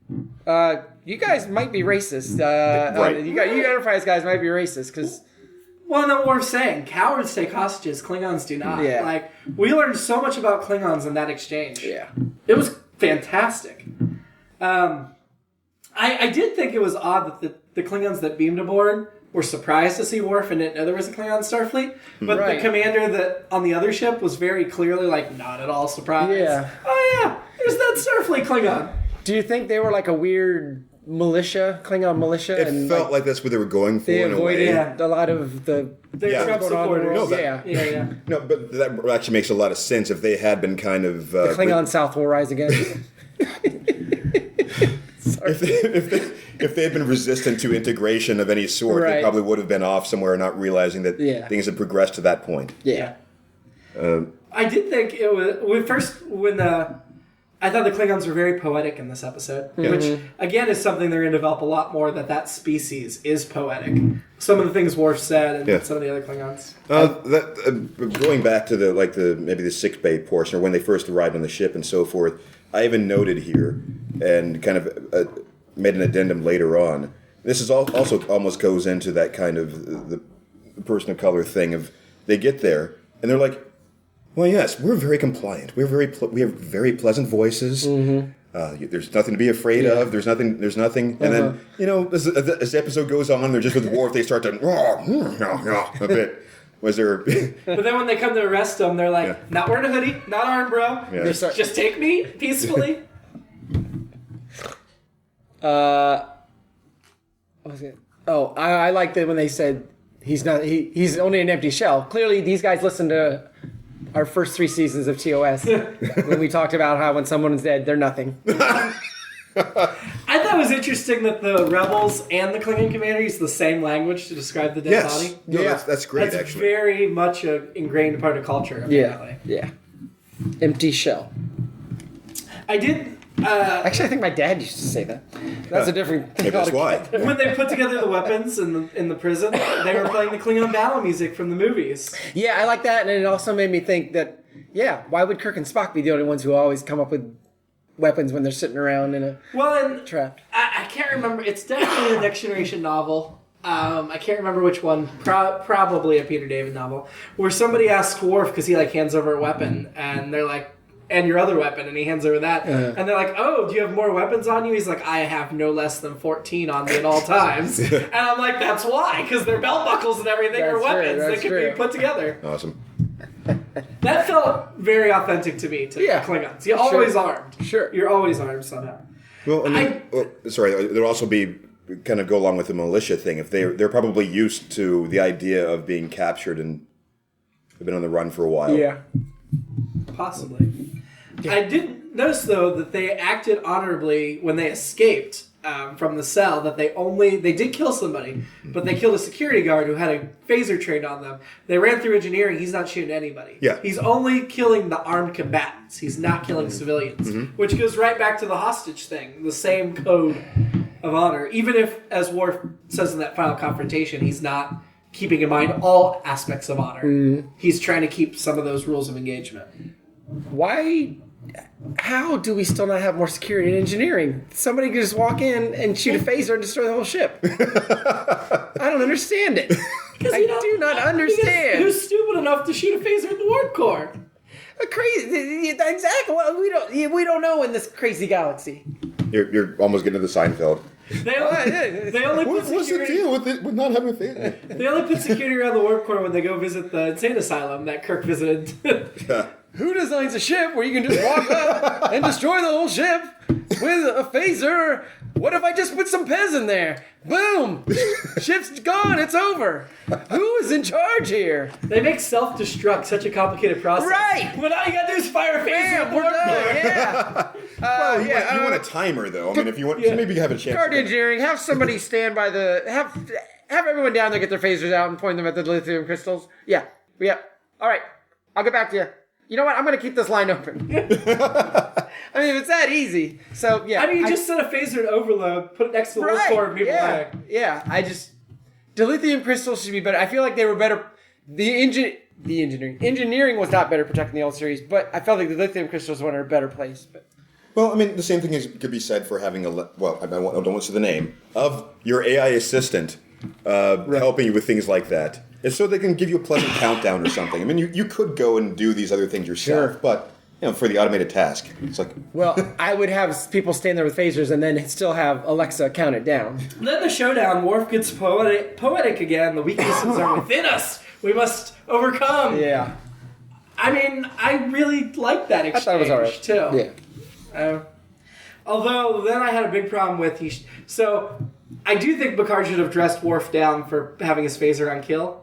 you guys might be racist. Right. You Enterprise guys might be racist because... Well, and then Worf's saying, cowards take hostages, Klingons do not. Yeah. Like, we learned so much about Klingons in that exchange. Yeah. It was fantastic. I did think it was odd that the Klingons that beamed aboard were surprised to see Worf and didn't know there was a Klingon Starfleet. But Right. the commander that on the other ship was very clearly, like, not at all surprised. Yeah. Oh, yeah, there's that Starfleet Klingon. Do you think they were like a weird militia, Klingon militia? It and felt like that's what they were going for they in a way. avoided a lot of the... They're Yeah. Trump What's going on in the supporters. world? No, Yeah. Yeah. No, but that actually makes a lot of sense if they had been kind of... Klingon South will rise again. If they had been resistant to integration of any sort, they Right. probably would have been off somewhere, not realizing that things had progressed to that point. Yeah. I did think it was I thought the Klingons were very poetic in this episode, which again is something they're going to develop a lot more. That species is poetic. Some of the things Worf said, and some of the other Klingons. Going back to maybe the sickbay portion, or when they first arrived on the ship and so forth, I even noted here and kind of made an addendum later on. This is also almost goes into that kind of the person of color thing of they get there and they're like, well, yes, we're very compliant. We have very pleasant voices. There's nothing to be afraid of. There's nothing. And then as the episode goes on, they're just with Worf. They start to a bit. Was there? But then when they come to arrest him, they're like, "Not wearing a hoodie, not armed, bro. Yeah. Just take me peacefully." What was it? Oh, I liked it when they said he's only an empty shell. Clearly, these guys listened to our first 3 seasons of TOS when we talked about how when someone's dead, they're nothing. I thought it was interesting that the rebels and the Klingon commander use the same language to describe the dead body. No, Yeah. that's great. That's actually, very much an ingrained part of culture. Apparently. Yeah. Empty shell. I did. Actually, I think my dad used to say that. That's a different thing. maybe that's why. When they put together the weapons in the prison, they were playing the Klingon battle music from the movies. Yeah, I like that, and it also made me think that, why would Kirk and Spock be the only ones who always come up with weapons when they're sitting around in a trap? I can't remember. It's definitely a Next Generation novel. I can't remember which one. Probably a Peter David novel, where somebody asks Worf because he hands over a weapon, and they're like, "And your other weapon," and he hands over that, and they're like, "Oh, do you have more weapons on you?" He's like, "I have no less than 14 on me at all times," and I'm like, "That's why, because their belt buckles and everything are That's weapons true, that can be put together." Awesome. That felt very authentic to me. Klingons, you're always armed. Sure, you're always armed somehow. Well, there'll also be kind of go along with the militia thing. If they're probably used to the idea of being captured and have been on the run for a while. Yeah. Possibly. I did notice, though, that they acted honorably when they escaped from the cell. That they did kill somebody, but they killed a security guard who had a phaser trained on them. They ran through engineering. He's not shooting anybody. Yeah. He's only killing the armed combatants. He's not killing civilians, which goes right back to the hostage thing. The same code of honor. Even if, as Worf says in that final confrontation, he's not keeping in mind all aspects of honor. He's trying to keep some of those rules of engagement. How do we still not have more security in engineering? Somebody could just walk in and shoot a phaser and destroy the whole ship. I don't understand it. I do not understand. Who's stupid enough to shoot a phaser at the warp core? Crazy, exactly. Well, we don't know in this crazy galaxy. You're almost getting to the Seinfeld. They only put What's the deal with not having a phaser? They only put security around the warp core when they go visit the insane asylum that Kirk visited. who designs a ship where you can just walk up and destroy the whole ship with a phaser? What if I just put some Pez in there? Boom! Ship's gone. It's over. Who is in charge here? They make self-destruct such a complicated process. Right. But all you gotta do is fire a phaser. Bam, we're done. Yeah. Well, you want a timer though. I mean, if you want, maybe you have a chance. Card engineering. Have somebody stand by the. Have everyone down there get their phasers out and point them at the lithium crystals. Yeah. All right. I'll get back to you. You know what? I'm going to keep this line open. I mean, it's that easy. So, yeah. I mean, you just set a phaser to overload, put it next to the warp core, and people die. Yeah, the lithium crystals should be better. I feel like they were better. The engineering was not better protecting the old series, but I felt like the lithium crystals were in a better place. But Well, I mean, the same thing could be said for having I don't want to say the name of your AI assistant helping you with things like that. It's so they can give you a pleasant countdown or something. I mean, you could go and do these other things yourself, Sure. but for the automated task, it's like. Well, I would have people stand there with phasers and then still have Alexa count it down. Then the showdown, Worf gets poetic again. The weaknesses are within us. We must overcome. Yeah. I mean, I really liked that exchange I thought it was all right. too. Yeah. Although then I had a big problem with so I do think Picard should have dressed Worf down for having his phaser on kill.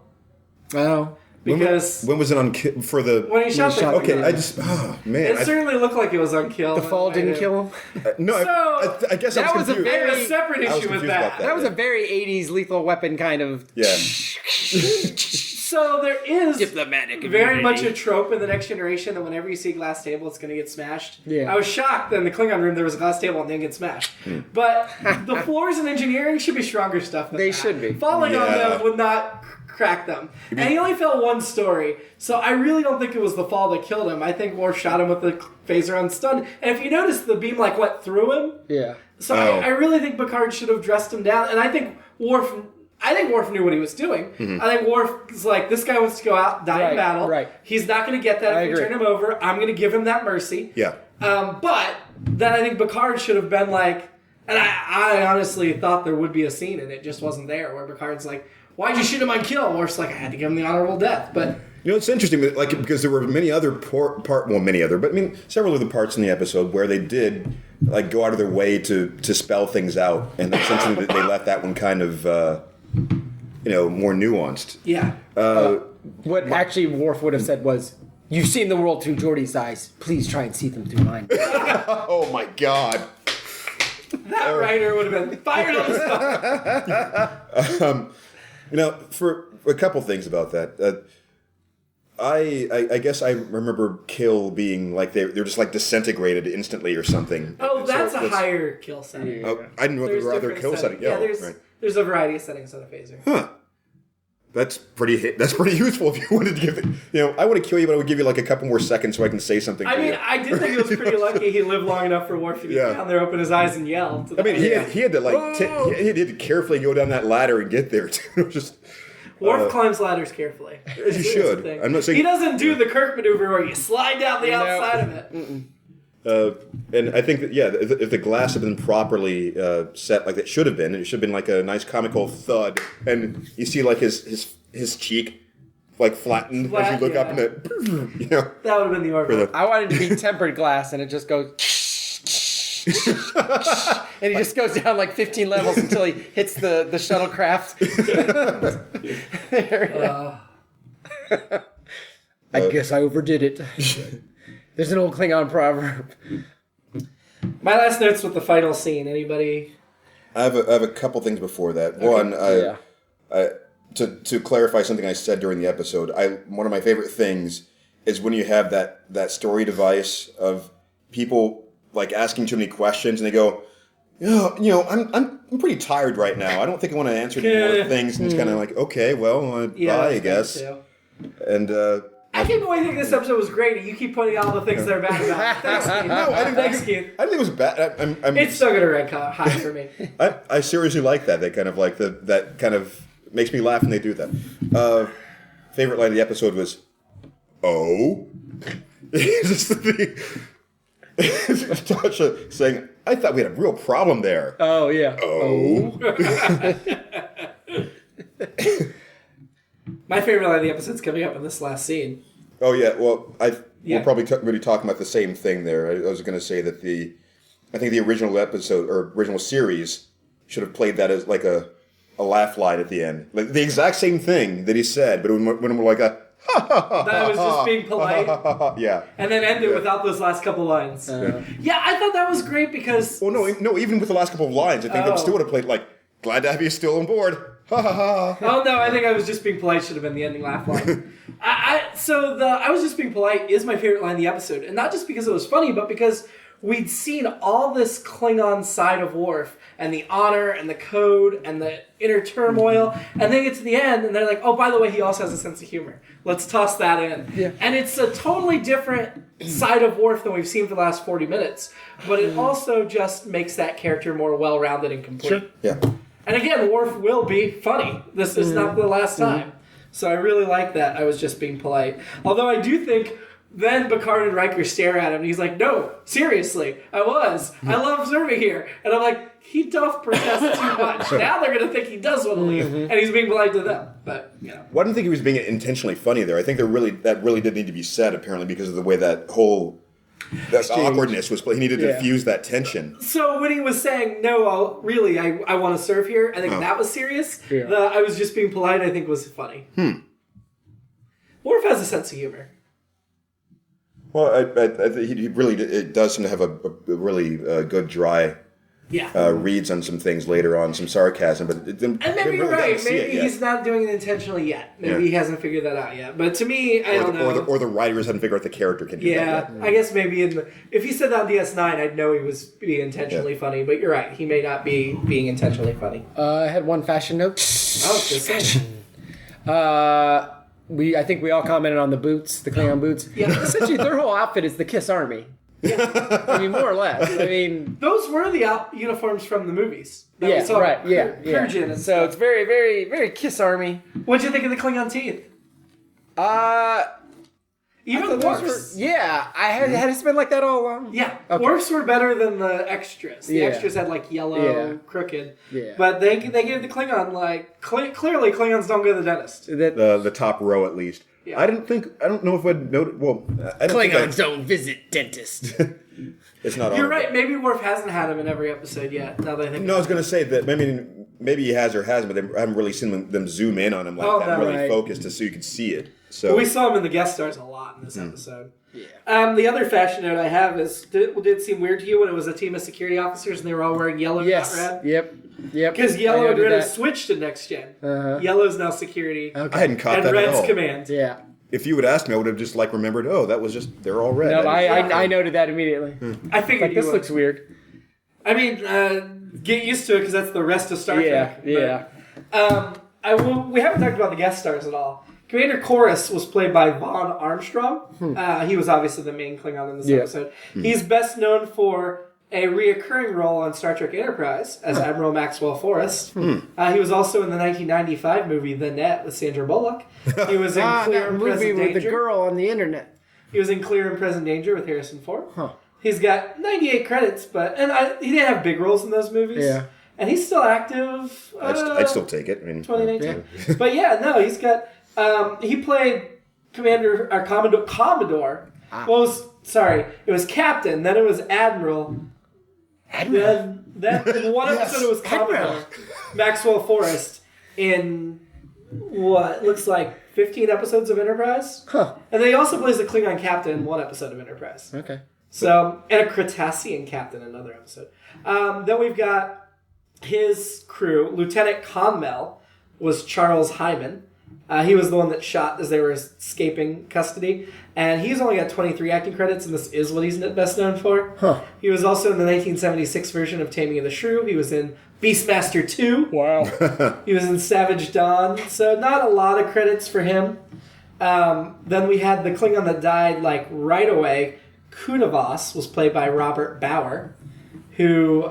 Oh. Because when was it on for the? when he shot the Okay, Klingon. man. It certainly looked like it was on kill. The fall didn't kill him? No, So, I guess that I was was a confused. I have a very- separate I was issue with confused that. about That was a very 80s lethal weapon kind of... Yeah. So there is Diplomatic very immunity. much a trope in the Next Generation that whenever you see a glass table, it's going to get smashed. Yeah. I was shocked that in the Klingon room there was a glass table and didn't get smashed. But the floors in engineering should be stronger stuff than They that. should be. Falling on Yeah. them would not crack them. And he only fell one story, so I really don't think it was the fall that killed him. I think Worf shot him with the phaser unstunned. And if you notice, the beam went through him. Yeah. So Oh. I really think Picard should have dressed him down, and I think Worf knew what he was doing. I think Worf is like, this guy wants to go out, die in battle. right. He's not going to get that I if we agree. turn him over. I'm going to give him that mercy. Yeah. But then I think Picard should have been like, and I honestly thought there would be a scene, and it just wasn't there, where Picard's like, why'd you shoot him on kill? Worf's like, I had to give him the honorable death. But It's interesting, because there were many other several of the parts in the episode where they did go out of their way to spell things out, and essentially they left that one kind of more nuanced. yeah. What actually Worf would have said was, you've seen the world through Geordi's eyes. Please try and see them through mine. Oh my God! That writer would have been fired on the spot. For a couple things about that. I guess I remember kill being they're just disintegrated instantly or something. Oh, that's a higher kill setting. Yeah. Oh, I didn't know there were other different kill settings. settings. Yeah, Right. there's a variety of settings on a phaser. Huh. That's pretty useful if you wanted to give it. I want to kill you, but I would give you a couple more seconds so I can say something. I to mean, you. I did think it was pretty lucky he lived long enough for Worf to be down there, open his eyes, and yell. I mean, he had to he had to carefully go down that ladder and get there. Too. Just Worf climbs ladders carefully. as you should. I'm not saying he doesn't do the Kirk maneuver where you slide down the outside of it. and I think that if the glass had been properly set like it should have been, it should have been a nice comical thud, and you see his cheek flattened as you look up, and it That would have been the order. I wanted to be tempered glass, and it just goes... and he just goes down 15 levels until he hits the shuttlecraft. I guess I overdid it. There's an old Klingon proverb. My last notes with the final scene. Anybody? I have a couple things before that. One, to clarify something I said during the episode, one of my favorite things is when you have that story device of people asking too many questions, and they go, I'm pretty tired right now. I don't think I want to answer any more things. And it's kind of okay, well, bye, I guess. And I came away thinking this episode was great, and you keep pointing out all the things that are bad about it. Thanks, Keith. No, I didn't Thanks, think Keith. I didn't think it was bad. It's still gonna rank high for me. I seriously like that. They kind of that kind of makes me laugh when they do that. Favorite line of the episode was, "Oh." Tasha saying, "I thought we had a real problem there." Oh, yeah. Oh. My favorite line of the episode's coming up in this last scene. Oh yeah. Well, Yeah. we're probably really talking about the same thing there. I was going to say that I think the original episode or original series should have played that as like a laugh line at the end, like the exact same thing that he said, but when we're like a That was just being polite. yeah, And then end it without those last couple lines. Yeah, I thought that was great because... Well, no, even with the last couple of lines, I think they still would have played like, glad to have you still on board. Oh, no, I think I was just being polite should have been the ending laugh line. I was just being polite is my favorite line of the episode. And not just because it was funny, but because we'd seen all this Klingon side of Worf and the honor and the code and the inner turmoil. And they get to the end and they're like, oh, by the way, he also has a sense of humor. Let's toss that in. Yeah. And it's a totally different side of Worf than we've seen for the last 40 minutes. But it also just makes that character more well-rounded and complete. Sure. Yeah. And again, Worf will be funny. This is not the last time. So I really like that. I was just being polite. Although I do think then Picard and Riker stare at him and he's like, no, seriously, I love serving here. And I'm like, he doth protest too much. Now they're going to think he does want to leave. And he's being polite to them. But, you know. Well, I didn't think he was being intentionally funny there. I think that really did need to be said, apparently, because of the way that whole... That awkwardness was. He needed to diffuse that tension. So when he was saying, "No, I want to serve here," I think that was serious. Yeah. I was just being polite. I think was funny. Worf has a sense of humor. Well, I think he really it does seem to have a really good dry reads on some things later on, some sarcasm. But and maybe you're right. Maybe he's not doing it intentionally yet. Maybe he hasn't figured that out yet. But to me, I don't know. Or the writers haven't figured out the character can do that yet. I guess maybe if he said that on DS9, I'd know he was being intentionally funny. But you're right. He may not be being intentionally funny. I had one fashion note. Oh, good fashion. I think we all commented on the boots, the Klingon boots. Yeah. Essentially, their whole outfit is the Kiss Army. Yeah. I mean, more or less. I mean, those were the uniforms from the movies. Yeah, we saw right. Yeah. And so it's very, very, very Kiss Army. What'd you think of the Klingon teeth? Even Worf's. I had it been like that all along. Yeah, okay. Worf's were better than the extras. The extras had like yellow, crooked. Yeah. But they gave the Klingon like clearly Klingons don't go to the dentist. The top row at least. Yeah. I don't know if I'd noted. Well, Klingons don't visit dentists. It's not. You're right. Maybe Worf hasn't had him in every episode yet. Now that I think. No, I was going to say that. I mean, maybe he has or hasn't, but I haven't really seen them zoom in on him like that. Really focused so you could see it. So well, we saw him in the guest stars a lot in this episode. Yeah. The other fashion note I have is, did it seem weird to you when it was a team of security officers and they were all wearing yellow, not red? Yep. Because yellow and red have switched to next gen. Yellow's now security. Okay. I hadn't caught that at all. And red's command. Yeah. If you would ask me, I would have just remembered. Oh, that was just they're all red. No, I noted that immediately. I figured this looks weird. I mean, get used to it because that's the rest of Star Trek. Yeah. We haven't talked about the guest stars at all. Commander Chorus was played by Vaughn Armstrong. He was obviously the main Klingon in this episode. He's best known for a reoccurring role on Star Trek Enterprise as Admiral Maxwell Forrest. He was also in the 1995 movie The Net with Sandra Bullock. He was in Clear and Present Danger. With the girl on the internet. He was in Clear and Present Danger with Harrison Ford. He's got 98 credits, he didn't have big roles in those movies. Yeah. And he's still active. I'd still take it. 2019. Yeah. But he's got... he played Commodore. It was Captain, then it was Admiral. Then in one episode it was Commodore. Maxwell Forrest in what looks like 15 episodes of Enterprise. And then he also plays the Klingon captain in one episode of Enterprise. Okay. So, and a Cretacean captain in another episode. Then we've got his crew. Lieutenant Conmel was Charles Hyman. He was the one that shot as they were escaping custody. And he's only got 23 acting credits, and this is what he's best known for. He was also in the 1976 version of Taming of the Shrew. He was in Beastmaster 2. Wow. He was in Savage Dawn. So not a lot of credits for him. Then we had the Klingon that died right away. Kunavas was played by Robert Bauer, who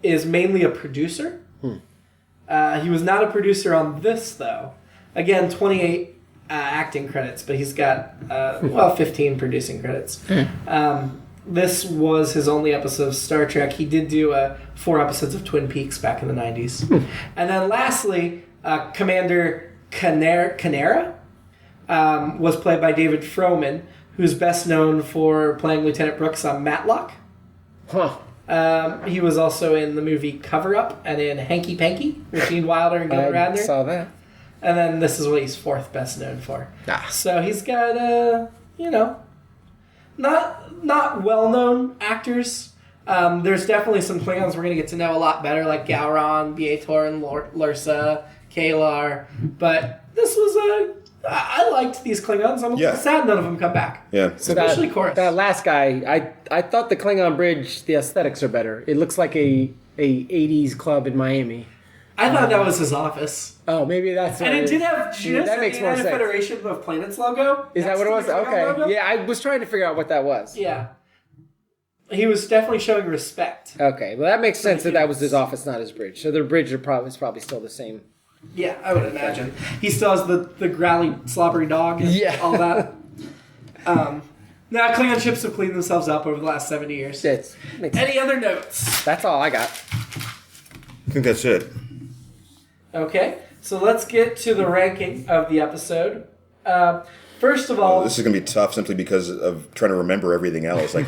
is mainly a producer. He was not a producer on this, though. Again, 28 acting credits, but he's got, 15 producing credits. This was his only episode of Star Trek. He did do 4 episodes of Twin Peaks back in the 90s. And then lastly, Commander Canera was played by David Froman, who's best known for playing Lieutenant Brooks on Matlock. Huh. He was also in the movie Cover Up and in Hanky Panky with Gene Wilder and Gil I Radner. saw that. And then this is what he's fourth best known for. Ah. So he's got, not well-known actors. There's definitely some Klingons we're going to get to know a lot better, like Gowron, B'Etor, Lursa, Kalar. But this was I liked these Klingons. I'm a little sad none of them come back. Yeah. So Especially Chorus. That last guy, I thought the Klingon bridge, the aesthetics are better. It looks like a 80s club in Miami. I thought that was his office. Oh, maybe that's what And it is. did have That makes more sense. Federation of Planets logo. Is that what it was? Okay. Yeah, I was trying to figure out what that was. Yeah. He was definitely showing respect. Okay, well that makes sense that was his office, not his bridge. So their bridge is probably still the same. Yeah, I would imagine. He still has the growly, slobbery dog and all that. Now, Klingon ships have cleaned themselves up over the last 70 years. Any other notes? That's all I got. I think that's it. Okay, so let's get to the ranking of the episode. First of all... This is going to be tough simply because of trying to remember everything else. Like,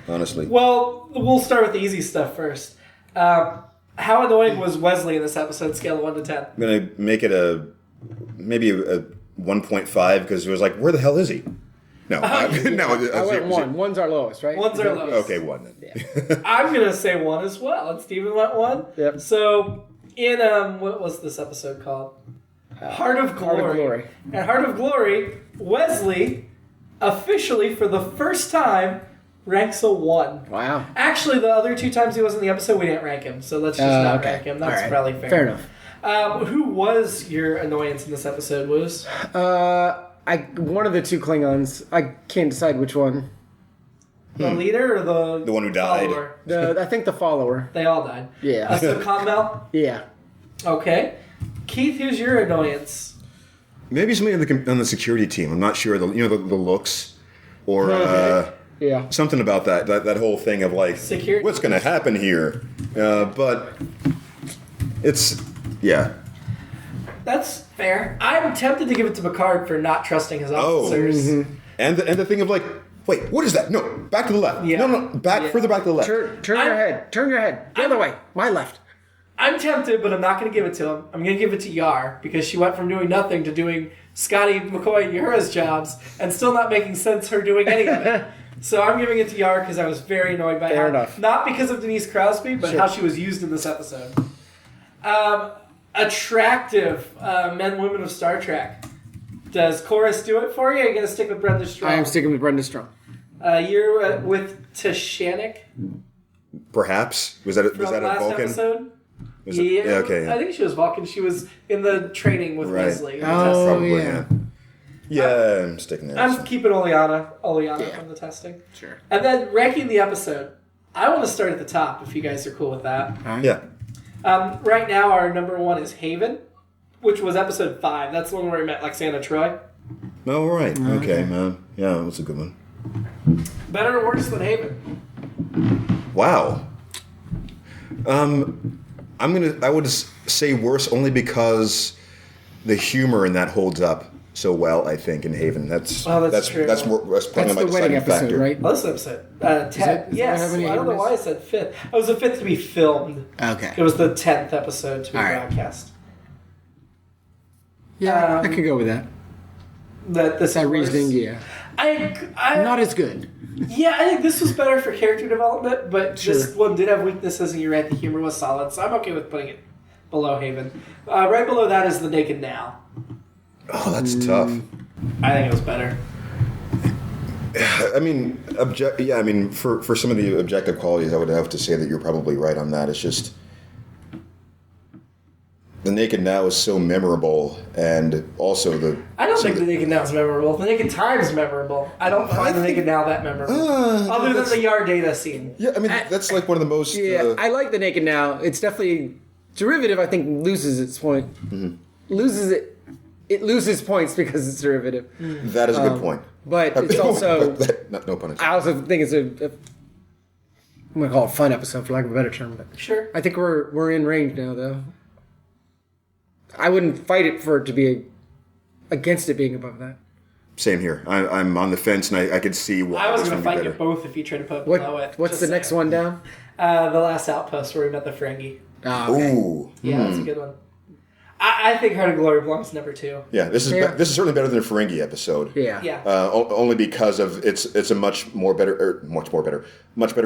honestly. Well, we'll start with the easy stuff first. How annoying was Wesley in this episode, scale of 1 to 10? I'm going to make it maybe a 1.5 because it was like, where the hell is he? No. I went 1. 1's our lowest, right? 1's our lowest. Okay, 1 then. Yeah. I'm going to say 1 as well. And Steven went 1. Yep. So, in, what was this episode called? Heart of Glory. Heart of Glory. And Heart of Glory, Wesley, officially, for the first time, ranks a 1. Wow. Actually, the other 2 times he was in the episode, we didn't rank him. So let's just not rank him. That's probably fair. Fair enough. Who was your annoyance in this episode, Woos? One of the 2 Klingons. I can't decide which one. The leader or The one who died. follower? I think the follower. They all died. Yeah. So Conmel? Yeah. Okay. Keith, who's your annoyance? Maybe somebody on the security team. I'm not sure. The looks or Yeah. something about that whole thing of like Security. what's going to happen here. But it's That's fair. I'm tempted to give it to Picard for not trusting his officers. And the thing of like, wait, what is that? No, back to the left. Yeah. No, further back to the left. Turn your head. Turn your head. The other way. My left. I'm tempted, but I'm not going to give it to him. I'm going to give it to Yar, because she went from doing nothing to doing Scotty, McCoy, and Uhura's jobs, and still not making sense her doing any of it. So I'm giving it to Yar because I was very annoyed by Fair her. enough. Not because of Denise Crosby, but how she was used in this episode. Attractive men and women of Star Trek. Does Chorus do it for you? Or are you going to stick with Brenda Strong? I am sticking with Brenda Strong. You're with Tashanik? Perhaps was that a last Vulcan? Episode? Was it? Yeah, okay. I think she was Vulcan. She was in the training with Wesley. in the Oh, testing. yeah. Yeah, I'm sticking there. I'm keeping Oleana from the testing. Sure. And then ranking the episode. I want to start at the top if you guys are cool with that. Yeah. Right now, our number 1 is Haven, which was episode 5. That's the one where we met Lexana Troy. Oh, right. Okay, man. Yeah, that was a good one. Better or worse than Haven? Wow. I would say worse only because the humor in that holds up so well, I think, in Haven. That's true. That's probably That's my the wedding deciding episode, factor. right? Well, this episode. 10. Yes. how many I don't know Havens? why I said 5th. It was the 5th to be filmed. Okay. It was the 10th episode to be All right. broadcast. Yeah, I could go with that. This That is worse. reasoning, yeah. I Not as good. Yeah, I think this was better for character development, but Sure. this one did have weaknesses, and you're right, the humor was solid, so I'm okay with putting it below Haven. Right below that is The Naked Now. Oh, that's tough. I think it was better. I mean, for some of the objective qualities, I would have to say that you're probably right on that. It's just The Naked Now is so memorable, and also I don't think The Naked Now is memorable. The Naked Time is memorable. I don't find The Naked Now that memorable. Other than the Yar Data scene. Yeah, I mean, that's like one of the most... Yeah, I like The Naked Now. It's definitely... Derivative, I think, loses its point. Loses it. It loses points because it's derivative. That is a good point. But it's also... no pun intended. I also think it's I'm going to call it a fun episode, for lack of a better term. But Sure. I think we're in range now, though. I wouldn't fight it for it to be against it being above that. Same here. I'm on the fence, and I could see why. I was this going to would be fight you better. both if you tried to put below it. What's the next one down? The Last Outpost where we met the Ferengi. Oh, okay. Ooh. Yeah, that's a good one. I think Heart of Glory belongs number 2. Yeah, this is certainly better than the Ferengi episode. Yeah. Yeah. Only because of it's a much better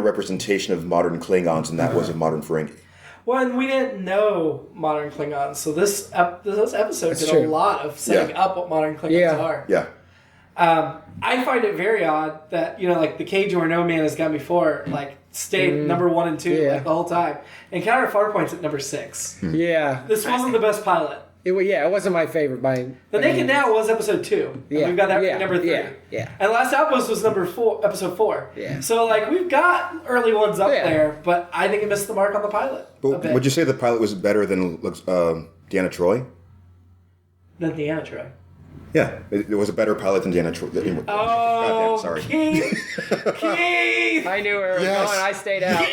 representation of modern Klingons than that was of modern Ferengi. Well, and we didn't know modern Klingons, so this episode did true. a lot of setting up what modern Klingons are. Yeah. I find it very odd that, like, the Cage Where No Man Has Gone Before, like, stayed number 1 and 2 like, the whole time. Encounter at Farpoint's at number 6. Yeah. This wasn't the best pilot. It wasn't my favorite by The Naked Now was episode 2. Yeah. And we've got that Yeah. number 3. Yeah. And Last Outpost was episode 4. Yeah. So, like, we've got early ones up Yeah. there, but I think it missed the mark on the pilot. But would you say the pilot was better than Deanna Troi? Than Deanna Troi. Yeah, it was a better pilot than Deanna Troi. Oh, Goddamn, sorry. Keith! I knew where it was Yes. going. I stayed out.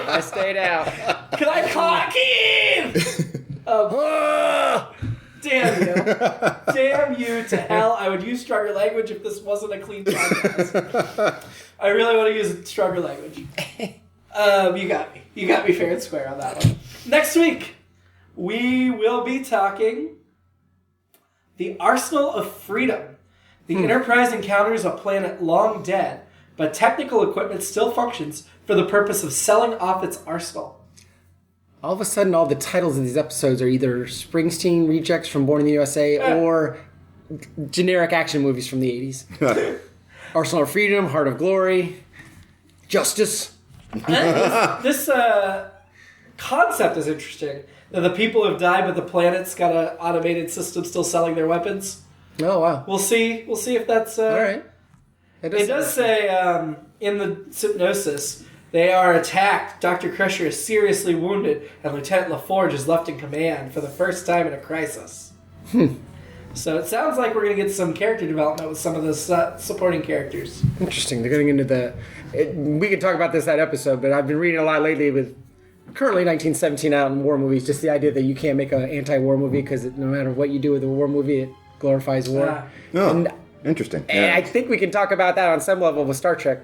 I stayed out. Can I call Keith? Damn you. Damn you to hell. I would use stronger language if this wasn't a clean podcast. I really want to use stronger language. You got me. You got me fair and square on that one. Next week, we will be talking the Arsenal of Freedom. The Enterprise encounters a planet long dead, but technical equipment still functions for the purpose of selling off its arsenal. All of a sudden, all the titles of these episodes are either Springsteen rejects from Born in the USA or generic action movies from the 80s. Arsenal of Freedom, Heart of Glory, Justice. This concept is interesting. That the people have died, but the planet's got an automated system still selling their weapons. Oh, wow. We'll see. We'll see if that's... All right. It does say in the Hypnosis, they are attacked. Dr. Crusher is seriously wounded, and Lieutenant LaForge is left in command for the first time in a crisis. So it sounds like we're going to get some character development with some of the supporting characters. Interesting. They're getting into we could talk about that episode, but I've been reading a lot lately with currently 1917 out in war movies, just the idea that you can't make an anti-war movie because no matter what you do with a war movie, it glorifies war. Oh, interesting. And Yeah. I think we can talk about that on some level with Star Trek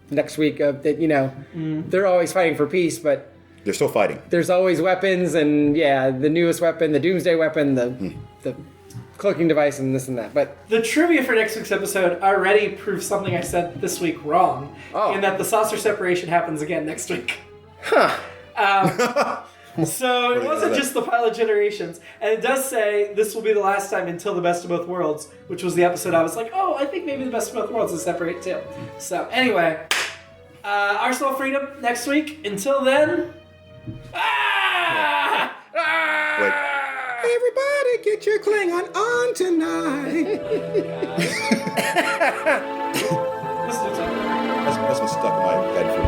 next week. That they're always fighting for peace, but They're still fighting. there's always weapons, and the newest weapon, the Doomsday weapon, the cloaking device, and this and that. But The trivia for next week's episode already proves something I said this week wrong, in that the saucer separation happens again next week. So it wasn't just the pilot generations. And it does say this will be the last time until the Best of Both Worlds, which was the episode I was like, oh, I think maybe the Best of Both Worlds is separate too. So anyway, Arsenal of Freedom next week. Until then, Wait. Everybody get your Klingon on tonight. Listen to it. That's been stuck in my head for...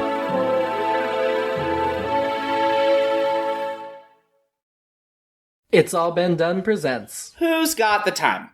It's All Been Done presents. Who's got the time?